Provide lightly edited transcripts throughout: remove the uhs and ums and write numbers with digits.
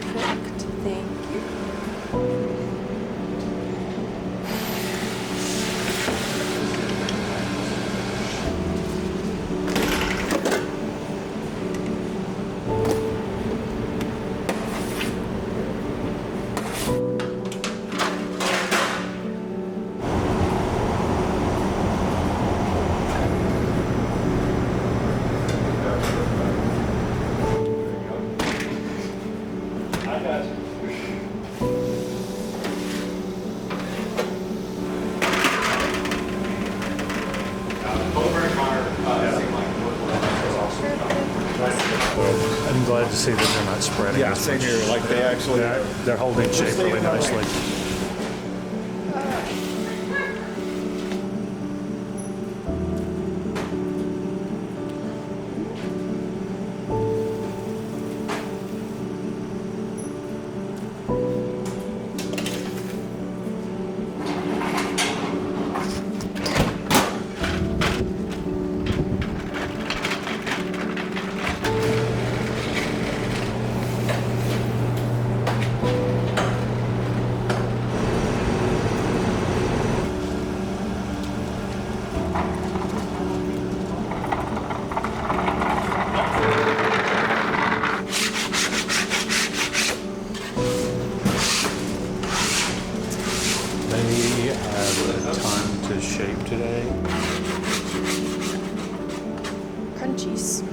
Perfect. Thank you. I'm glad to see that they're not spreading. Yeah, same here. Like they actually, they're holding shape really nicely. They have time to shape today. Crunchies.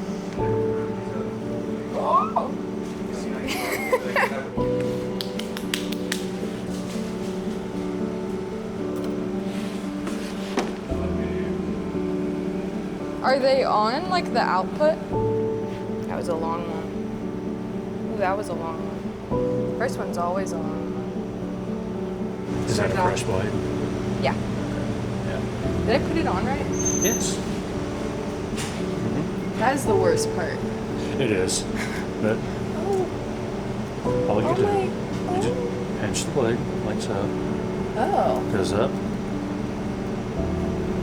Are they on like the output? That was a long one. Ooh, that was a long one. First one's always a long one. Is that a fresh blade? Yeah. Yeah. Did I put it on right? Yes. That is the worst part. It is. But all you do, you just pinch the blade like so. Oh. Goes up.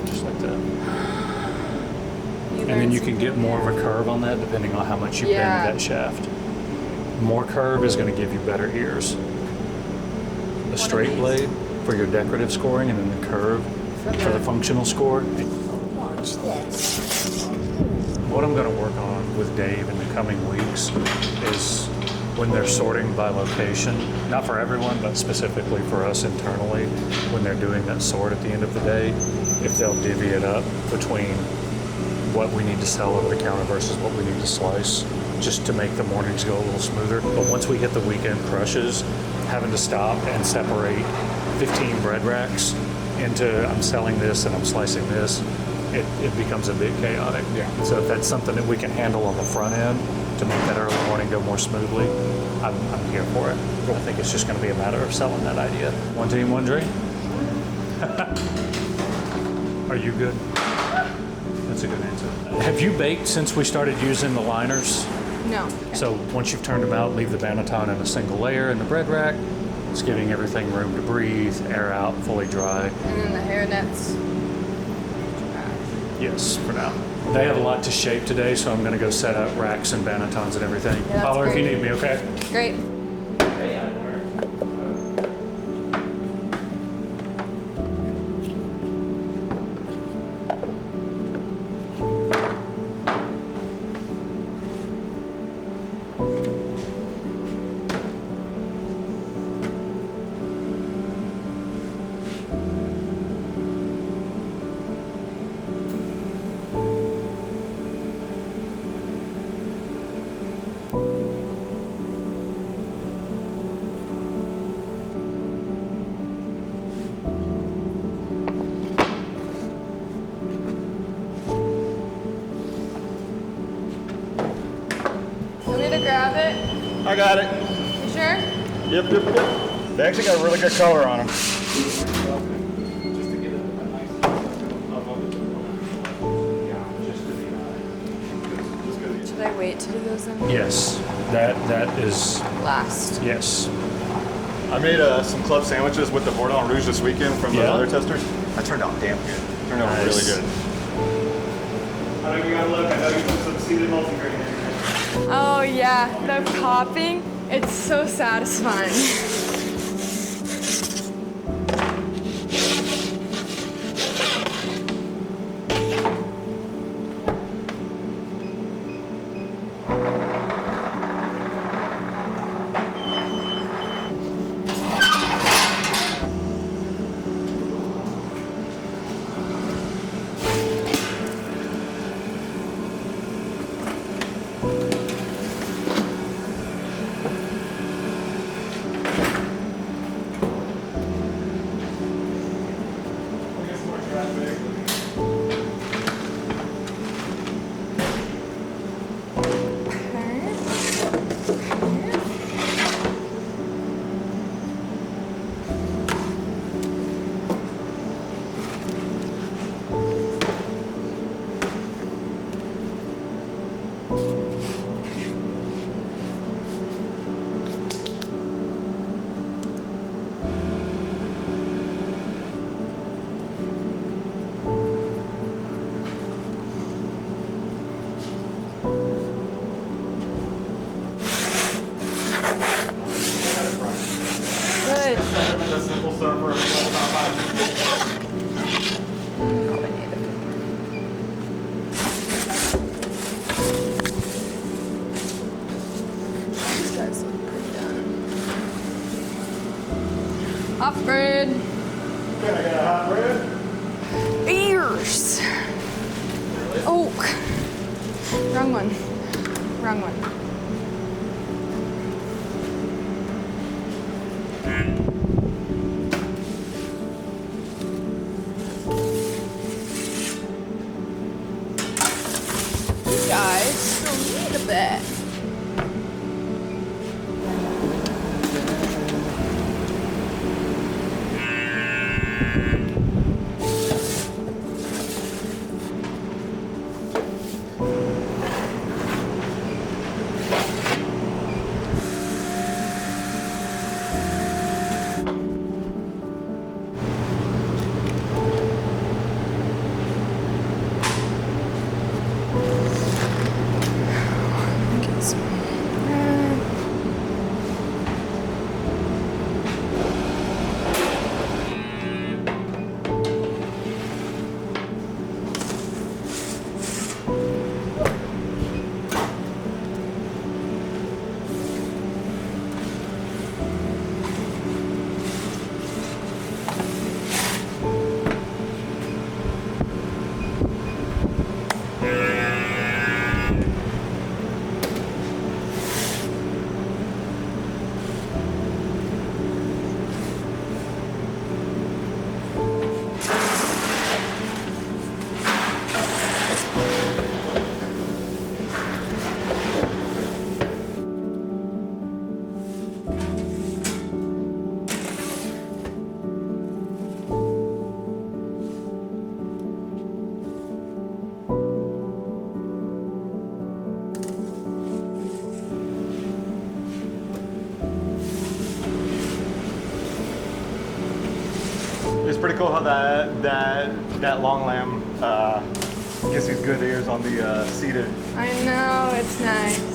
Just like that. And then you can get more of a curve on that depending on how much you bend that shaft. More curve is going to give you better ears. A straight blade for your decorative scoring, and then the curve for the functional score. Watch this. What I'm going to work on with Dave in the coming weeks is when they're sorting by location, not for everyone, but specifically for us internally, when they're doing that sort at the end of the day, if they'll divvy it up between what we need to sell over the counter versus what we need to slice, just to make the mornings go a little smoother. But once we hit the weekend crushes, having to stop and separate 15 bread racks into I'm selling this and I'm slicing this, it becomes a bit chaotic. Yeah. So if that's something that we can handle on the front end to make that early morning go more smoothly, I'm here for it. I think it's just going to be a matter of selling that idea. One team, one dream. Are you good? That's a good answer. Have you baked since we started using the liners? No. So once you've turned them out, leave the banneton in a single layer in the bread rack. It's giving everything room to breathe, air out, fully dry. And then the hair nets. Yes, for now. They have a lot to shape today, so I'm going to go set up racks and bannetons and everything. Yeah, Holler if you great. need me, okay? Great. Want me to grab it? I got it. You sure? Yep. They actually got a really good color on them. Should I wait to do those then? Yes, that is, Last. yes. I made some club sandwiches with the Bourdon Rouge this weekend from the Yeah? other testers. That turned out damn good. Turned out really Nice. good. I know you gotta look. I know you put some seeded multigrain in there. Oh yeah, the popping. It's so satisfying. Good. A simple server of These guys look pretty done. Off bread. Can I get a hot bread? Ears. Oh. Wrong one. Wrong one. These guys still need a bit. Get some bread. It's pretty cool how that long lamb gets these good ears on the seated. I know, it's nice.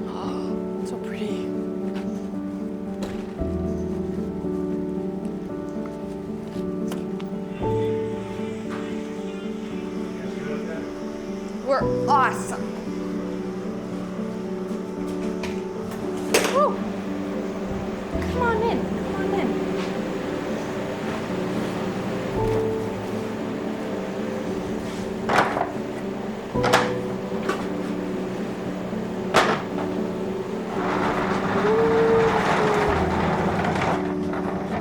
Oh, so pretty. We're awesome. Woo. Come on in. Come on in.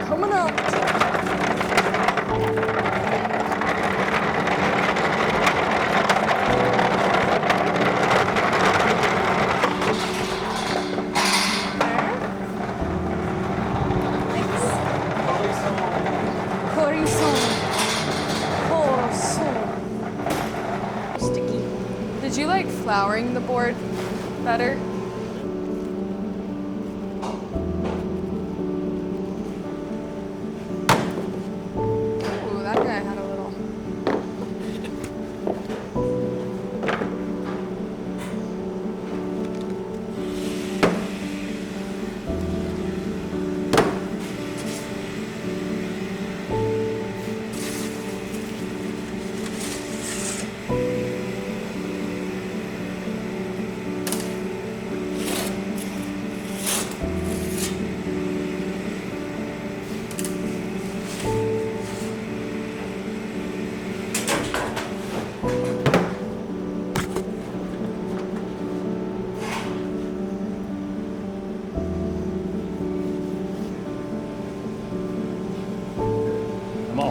Coming up. Sticky. Did you like flouring the board better?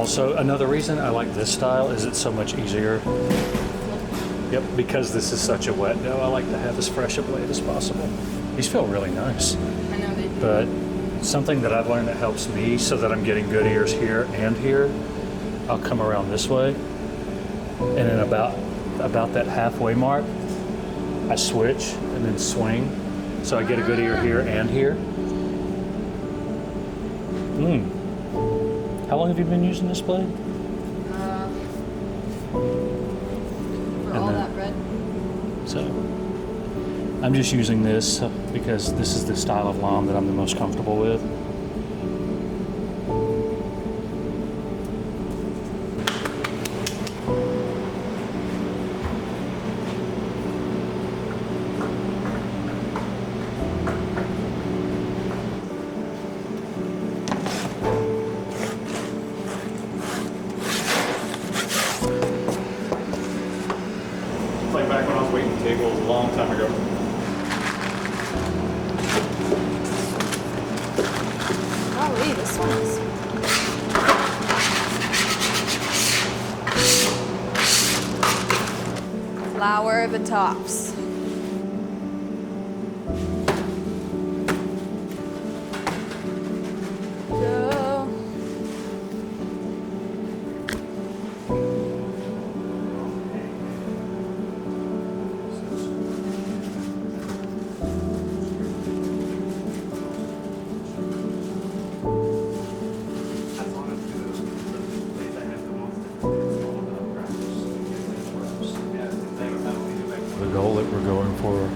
also, another reason I like this style is it's so much easier. Yep, because this is such a wet dough, I like to have as fresh a blade as possible. These feel really nice. I know they do. But something that I've learned that helps me so that I'm getting good ears here and here, I'll come around this way, and then about that halfway mark, I switch and then swing, so I get a good ear here and here. How long have you been using this blade? For all that bread. So I'm just using this because this is the style of lamb that I'm the most comfortable with. Like back when I was waiting tables a long time ago. Golly, this one's. Flour the tops. Go. The goal that we're going for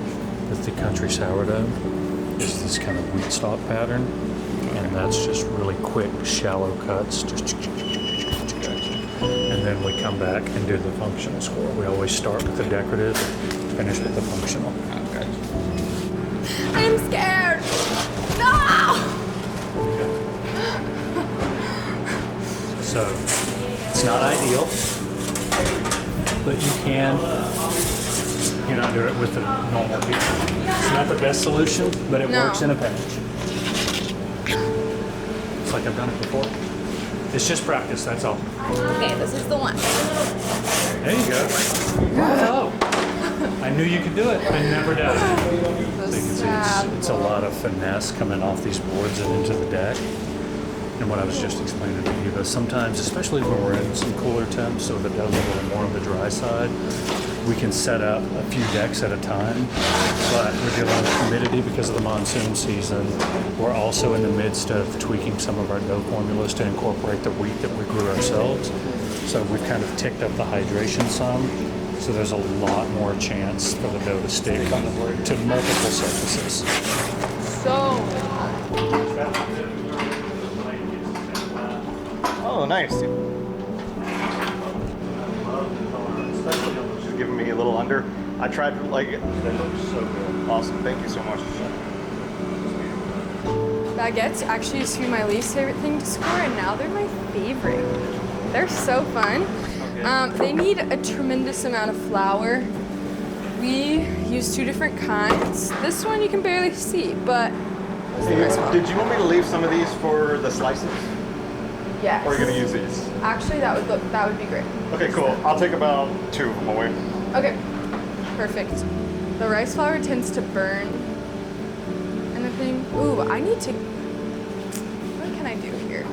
with the country sourdough is this kind of wheat stalk pattern, and that's just really quick, shallow cuts, just and then we come back and do the functional score. We always start with the decorative, finish with the functional. I'm scared. No! So it's not ideal, but you can, do it with the normal heat. It's not the best solution, but it No. works in a pinch. It's like I've done it before. It's just practice, that's all. Okay, this is the one. There you go. Bravo! I knew you could do it. I never doubted it. So you can see it's a lot of finesse coming off these boards and into the deck. And what I was just explaining to you, but sometimes, especially when we're in some cooler temps, so the dough's a little more on the dry side, we can set up a few decks at a time, but we're dealing with humidity because of the monsoon season. We're also in the midst of tweaking some of our dough formulas to incorporate the wheat that we grew ourselves. So we've kind of ticked up the hydration some, so there's a lot more chance for the dough to stick to multiple surfaces. So. Oh, nice. Just giving me a little under. I tried to like it. That looks so good. Awesome. Thank you so much. Baguettes actually used to be my least favorite thing to score, and now they're my favorite. They're so fun. Okay. They need a tremendous amount of flour. We use two different kinds. This one you can barely see, but what's the first one? Did you want me to leave some of these for the slices? Yes. Or are you gonna use these? Actually, that would be great. Okay, cool. I'll take about 2 of them away. Okay, perfect. The rice flour tends to burn and the thing. Ooh, I need to. What can I do here?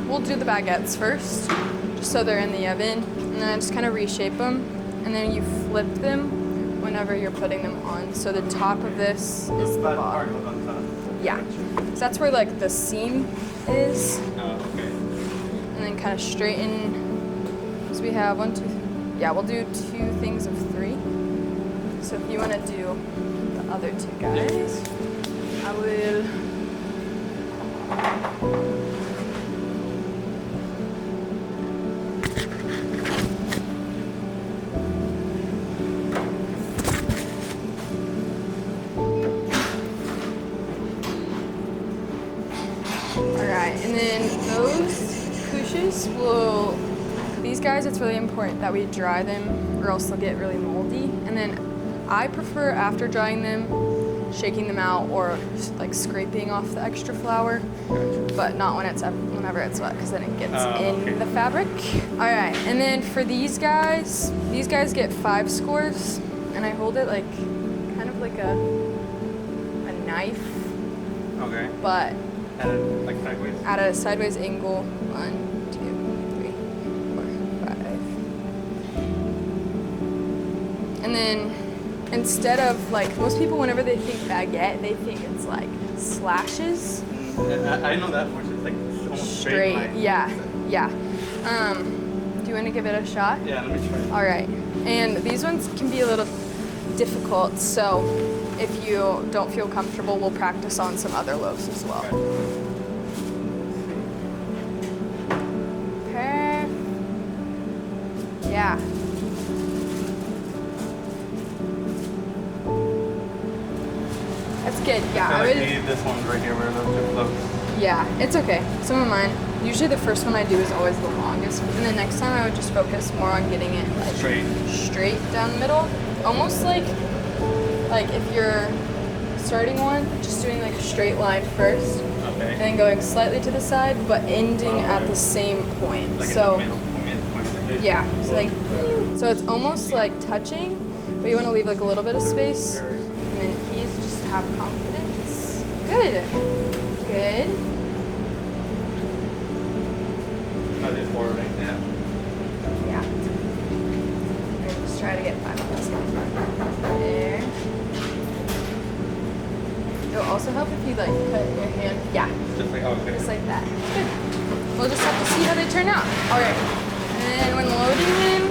We'll do the baguettes first, just so they're in the oven, and then I just kind of reshape them, and then you flip them whenever you're putting them on. So the top of this is the bottom. Yeah, so that's where like the seam is. Oh, okay. And then kind of straighten. So we have 1, 2, yeah, we'll do 2 things of 3. So if you want to do the other 2 guys, I will. And then those couches these guys, it's really important that we dry them or else they'll get really moldy. And then I prefer after drying them shaking them out or like scraping off the extra flour, but not whenever it's wet, because then it gets in the fabric. All right, and then for these guys get 5 scores, and I hold it like kind of like a knife. Okay. But Like sideways? at a sideways angle. 1, 2, 3, 4, 5. And then instead of like, most people whenever they think baguette, they think it's like slashes. I know that, which is like almost straight line. Yeah. Do you want to give it a shot? Yeah, let me try it. All right. And these ones can be a little difficult, so if you don't feel comfortable, we'll practice on some other loaves as well. Perfect. Yeah. That's good. Yeah, I need this one right here where those too close. Yeah, it's okay. Some of mine. Usually the first one I do is always the longest, and the next time I would just focus more on getting it like straight down the middle. Almost like if you're starting one, just doing like a straight line first, okay, and then going slightly to the side, but ending at the same point. Like so in the middle. yeah, so it's almost like touching, but you want to leave like a little bit of space, and then ease, just have confidence. Good. Not this forward right now. Yeah. Okay, just try to get 5 of this. There. It'll also help if you like put your hand, Just like, okay. just like that. Good. We'll just have to see how they turn out. All right. And when loading them,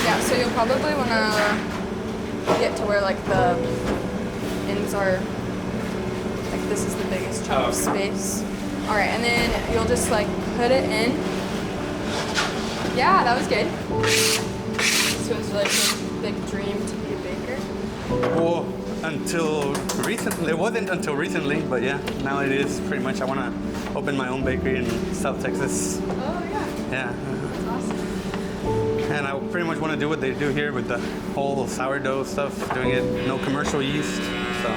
yeah, so you'll probably want to get to where like the ends are, like this is the biggest chunk of space. All right, and then you'll just like put it in. Yeah, that was good. This was like a big dream to be a baker. Well, until recently, it wasn't until recently, but yeah, now it is pretty much. I want to open my own bakery in South Texas. Oh yeah, Yeah. that's awesome. And I pretty much want to do what they do here with the whole sourdough stuff, doing it no commercial yeast. So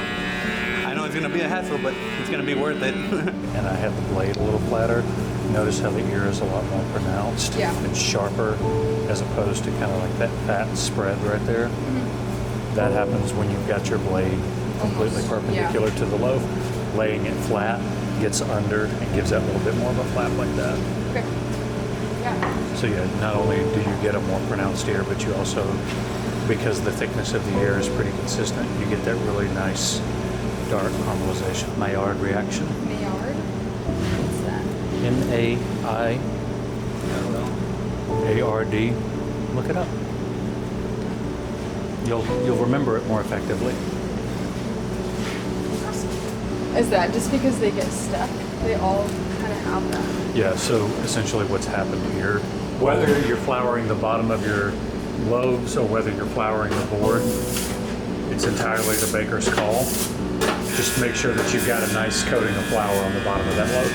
I know it's going to be a hassle, but it's going to be worth it. And I have the blade a little flatter. Notice how the ear is a lot more pronounced. Yeah. It's sharper as opposed to kind of like that fat spread right there. That happens when you've got your blade completely perpendicular to the loaf. Laying it flat gets under and gives that little bit more of a flap like that. Okay. Yeah. So yeah, not only do you get a more pronounced ear, but you also, because the thickness of the ear is pretty consistent, you get that really nice dark caramelization. Maillard reaction. Maillard? What's that? M-A-I-A-R-D. Look it up. You'll remember it more effectively. Is that just because they get stuck? They all kind of have that. Yeah, so essentially what's happened here, whether you're flouring the bottom of your loaves or whether you're flouring the board, it's entirely the baker's call. Just make sure that you've got a nice coating of flour on the bottom of that loaf.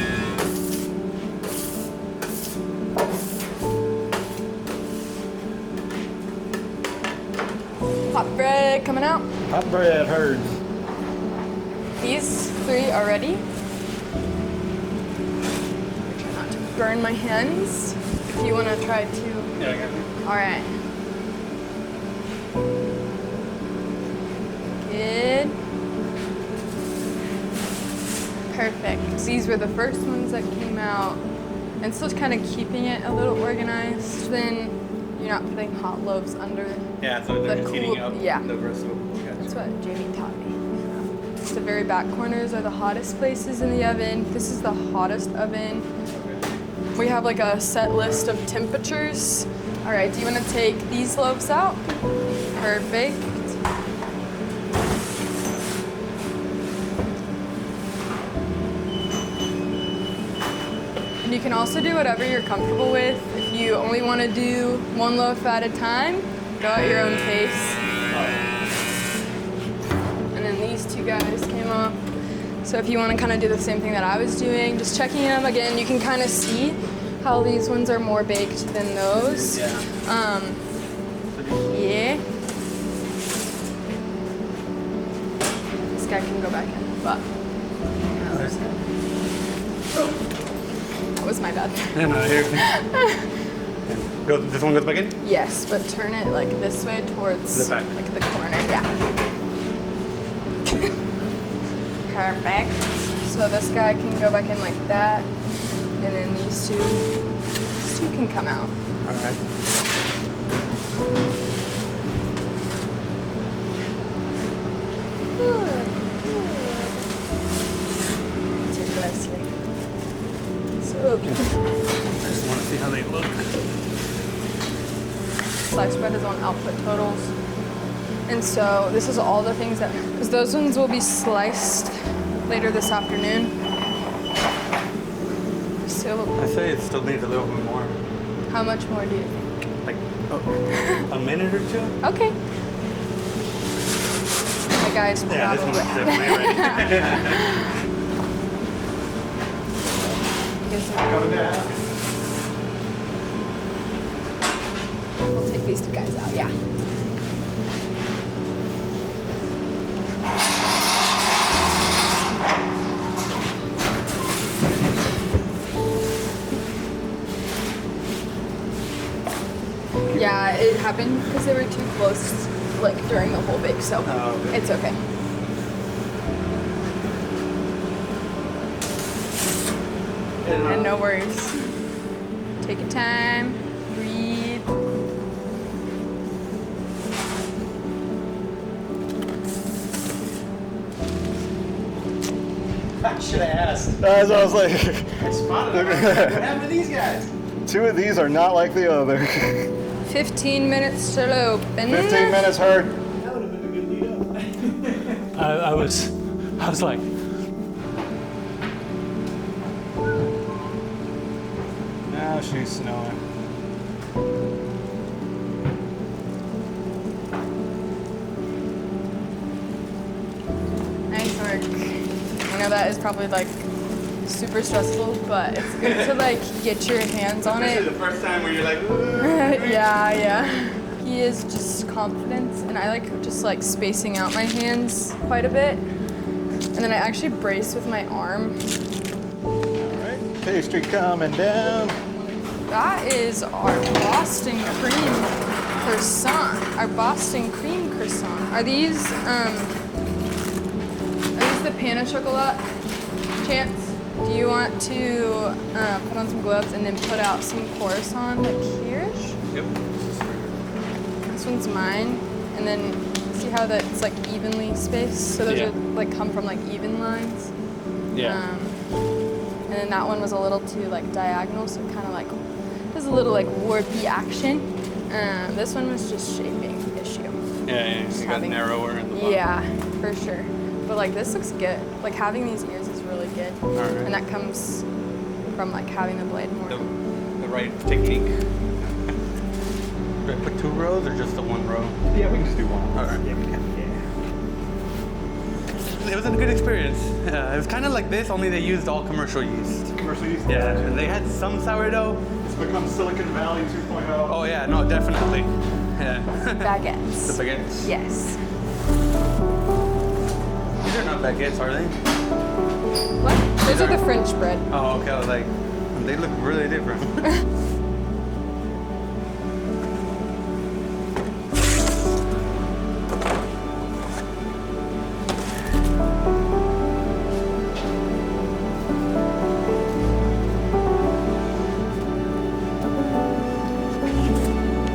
Hot bread coming out. Hot bread, heard. These 3 are ready. Try not to burn my hands. If you want to try to. Yeah, I got it. All right. Good. Perfect. These were the first ones that came out. And still kind of keeping it a little organized. Then you're not putting hot loaves under. Yeah, so they're The just heating cool- up yeah. the rest of them. That's what Jamie taught me. The very back corners are the hottest places in the oven. This is the hottest oven. We have like a set list of temperatures. All right, do you want to take these loaves out? Perfect. And you can also do whatever you're comfortable with. If you only want to do 1 loaf at a time, go at your own pace. And then these 2 guys came up. So if you want to kind of do the same thing that I was doing, just checking them again, you can kind of see how these ones are more baked than those. Yeah. Yeah. guy can go back in, but that was my bad. And here. This one goes back in? Yes, but turn it like this way towards The back. like the corner. Yeah. Perfect. So this guy can go back in like that, and then these two can come out. All right. So good. I just want to see how they look. Slice bread is on output totals. And so this is all the things that, because those ones will be sliced later this afternoon. So I say it still needs a little bit more. how much more do you think? Like a minute or two? Okay. The guy's Yeah, this one's probably. definitely ready. We'll take these two guys out, yeah. Yeah, it happened because they were too close, like during the whole bake, so Oh, okay. it's okay. And no worries. Take your time, breathe. I should have asked. That's what I was like. I spotted them. What happened to these guys? 2 of these are not like the other. 15 minutes till open. 15 minutes hard. That would have been a good lead up. I was like, Now she's snowing. Nice work. I know that is probably like super stressful, but it's good to like get your hands on This is it. the first time where you're like, Yeah. He is just confident, and I like just like spacing out my hands quite a bit. And then I actually brace with my arm. Alright, pastry coming down. That is our Boston cream croissant. Our Boston cream croissant. Are these the pan au chocolat? Chance, do you want to put on some gloves and then put out some croissant like here-ish? Yep. This one's mine, and then see how that's like evenly spaced. So those Yeah. are like come from like even lines. Yeah. And then that one was a little too like diagonal, so kind of like there's a little like warpy action. This one was just shaping issue. Yeah, you got having- narrower in the bottom. Yeah, for sure. But like this looks good. Like having these ears is really good, Alright. and that comes from like having the blade more. The right technique. Do I put 2 rows or just the 1 row? Yeah, we can just do one. Alright. Yeah, we can. Yeah. It was a good experience. It was kind of like this, only they used all commercial yeast. Commercial yeast. Yeah, and they had some sourdough. It's become Silicon Valley 2.0. Oh yeah, no, definitely. Yeah. Baguettes. The baguettes. Yes. These are not baguettes, are they? What? Those are the French bread. Oh, okay. I was like, they look really different.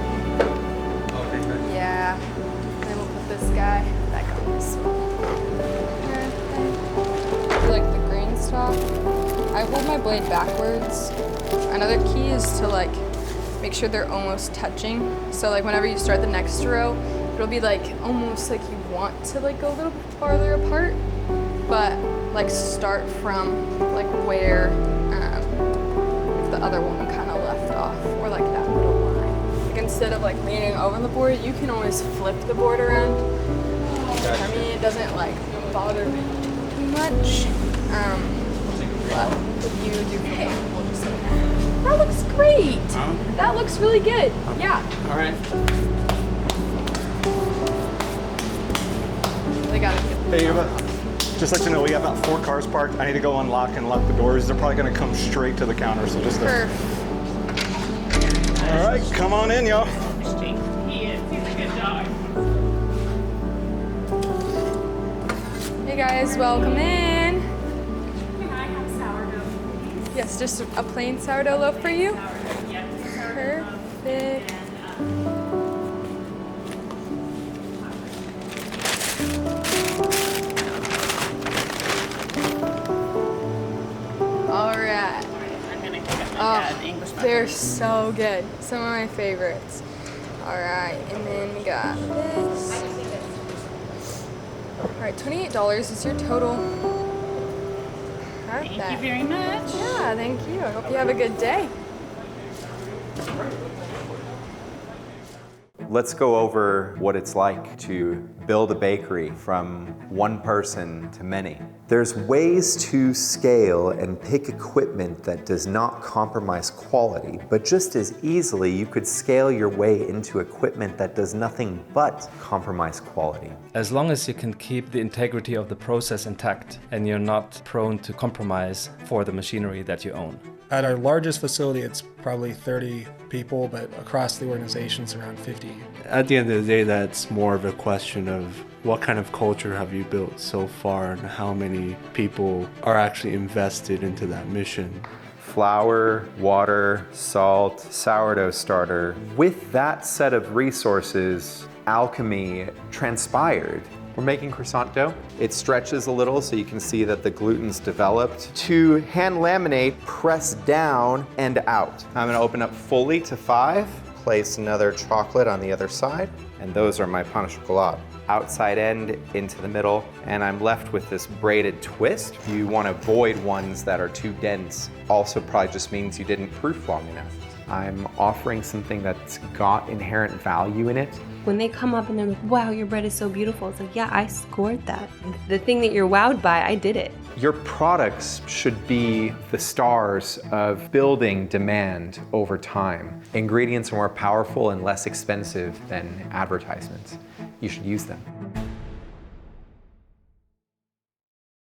Okay, good. Yeah. And then we'll put this guy back on this one. For like the green stuff, I hold my blade backwards. Another key is to like make sure they're almost touching. So like whenever you start the next row, it'll be like almost like you want to like go a little bit farther apart, but like start from like where the other one kind of left off, or like that middle line. Like instead of like leaning over the board, you can always flip the board around. For me, it doesn't like bother me too much. But if you do feel comfortable, just like that looks great. That looks really good. Yeah. All right. They gotta get Hey, Eva. Just let you know, we got about 4 cars parked. I need to go unlock and lock the doors. They're probably gonna come straight to the counter, so just Perfect. All right, come on in, y'all. He is. He's a good dog. Hey guys, welcome in. Can I have sourdough, please? Yes, just a plain sourdough loaf for you. Sourdough, yep. Perfect. All right. I'm gonna pick up Oh, the English muffins. they're so good. Some of my favorites. All right, and then we got this. All right, $28 is your total. Thank you Perfect. very much. Yeah, thank you. I hope you have a good day. Let's go over what it's like to build a bakery from one person to many. There's ways to scale and pick equipment that does not compromise quality, but just as easily you could scale your way into equipment that does nothing but compromise quality. As long as you can keep the integrity of the process intact and you're not prone to compromise for the machinery that you own. At our largest facility, it's probably 30 people, but across the organization, it's around 50. At the end of the day, that's more of a question of what kind of culture have you built so far and how many people are actually invested into that mission. Flour, water, salt, sourdough starter. With that set of resources, alchemy transpired. We're making croissant dough. It stretches a little so you can see that the gluten's developed. To hand laminate, press down and out. I'm gonna open up fully to 5, place another chocolate on the other side, and those are my pain au chocolat. Outside end into the middle, and I'm left with this braided twist. You wanna avoid ones that are too dense. Also probably just means you didn't proof long enough. I'm offering something that's got inherent value in it. When they come up and they're like, wow, your bread is so beautiful, it's like, yeah, I scored that. The thing that you're wowed by, I did it. Your products should be the stars of building demand over time. Ingredients are more powerful and less expensive than advertisements. You should use them.